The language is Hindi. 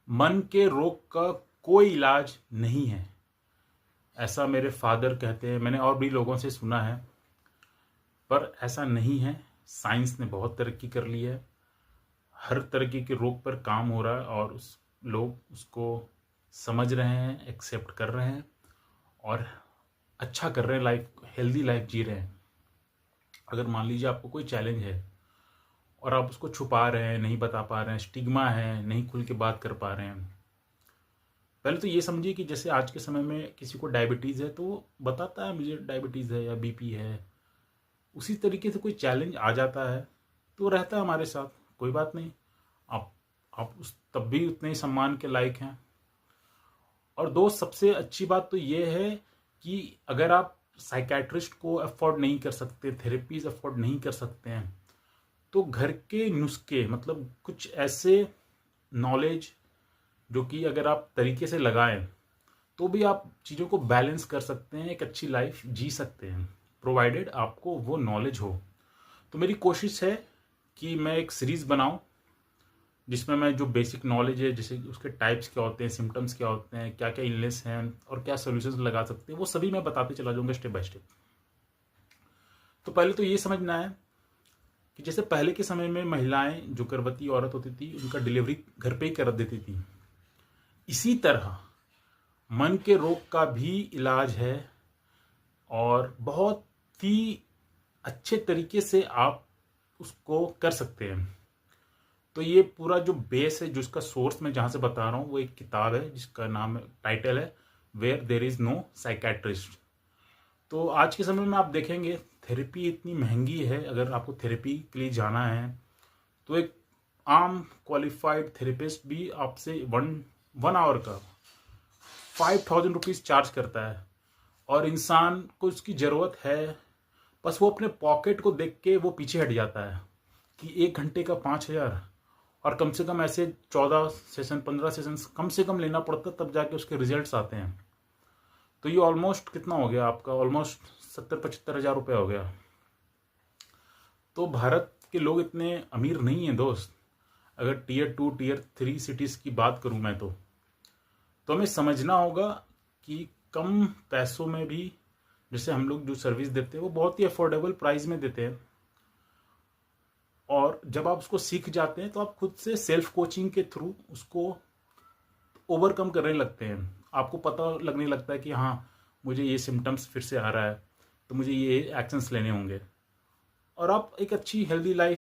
मन के रोग का कोई इलाज नहीं है, ऐसा मेरे फादर कहते हैं। मैंने और भी लोगों से सुना है, पर ऐसा नहीं है। साइंस ने बहुत तरक्की कर ली है, हर तरीके के रोग पर काम हो रहा है और लोग उसको समझ रहे हैं, एक्सेप्ट कर रहे हैं और अच्छा कर रहे हैं, लाइफ हेल्दी लाइफ जी रहे हैं। अगर मान लीजिए आपको कोई चैलेंज है और आप उसको छुपा रहे हैं, नहीं बता पा रहे हैं, स्टिग्मा है, नहीं खुल के बात कर पा रहे हैं, पहले तो ये समझिए कि जैसे आज के समय में किसी को डायबिटीज़ है तो वो बताता है मुझे डायबिटीज़ है या बीपी है। उसी तरीके से कोई चैलेंज आ जाता है तो रहता है हमारे साथ, कोई बात नहीं। आप आप उस तब भी उतने ही सम्मान के लायक हैं। और दोस्त, सबसे अच्छी बात तो ये है कि अगर आप साइकेट्रिस्ट को अफोर्ड नहीं कर सकते, थेरेपीज अफोर्ड नहीं कर सकते हैं, तो घर के नुस्खे, मतलब कुछ ऐसे नॉलेज जो कि अगर आप तरीके से लगाएं तो भी आप चीज़ों को बैलेंस कर सकते हैं, एक अच्छी लाइफ जी सकते हैं, प्रोवाइडेड आपको वो नॉलेज हो। तो मेरी कोशिश है कि मैं एक सीरीज़ बनाऊं जिसमें मैं जो बेसिक नॉलेज है, जैसे उसके टाइप्स क्या होते हैं, सिम्टम्स क्या होते हैं, क्या क्या इलनेस हैं और क्या सोल्यूशंस लगा सकते हैं, वो सभी मैं बताते चला जाऊंगा स्टेप बाय स्टेप। तो पहले तो ये समझना है कि जैसे पहले के समय में महिलाएं जो गर्भवती औरत होती थी उनका डिलीवरी घर पे ही कर देती थी, इसी तरह मन के रोग का भी इलाज है और बहुत ही अच्छे तरीके से आप उसको कर सकते हैं। तो ये पूरा जो बेस है, जो इसका सोर्स मैं जहाँ से बता रहा हूँ, वो एक किताब है जिसका नाम टाइटल है where there is no psychiatrist. तो आज के समय में आप देखेंगे थेरेपी इतनी महंगी है। अगर आपको थेरेपी के लिए जाना है तो एक आम क्वालिफाइड थेरेपिस्ट भी आपसे वन आवर का 5,000 रुपीज़ चार्ज करता है। और इंसान को उसकी ज़रूरत है, बस वो अपने पॉकेट को देख के वो पीछे हट जाता है कि 1 घंटे का 5,000, और कम से कम ऐसे 14 सेशन 15 सेशन कम से कम लेना पड़ता है, तब जाके उसके रिजल्ट्स आते हैं। तो ये ऑलमोस्ट कितना हो गया आपका, ऑलमोस्ट 70-75 हज़ार रुपये हो गया। तो भारत के लोग इतने अमीर नहीं हैं दोस्त। अगर टीयर 2 टीयर 3 सिटीज़ की बात करूं मैं तो हमें समझना होगा कि कम पैसों में भी जैसे हम लोग जो सर्विस देते हैं वो बहुत ही अफोर्डेबल प्राइस में देते हैं। और जब आप उसको सीख जाते हैं तो आप खुद से सेल्फ कोचिंग के थ्रू उसको ओवरकम करने लगते हैं। आपको पता लगने लगता है कि हाँ, मुझे ये सिम्टम्स फिर से आ रहा है तो मुझे ये एक्शंस लेने होंगे और आप एक अच्छी हेल्दी लाइफ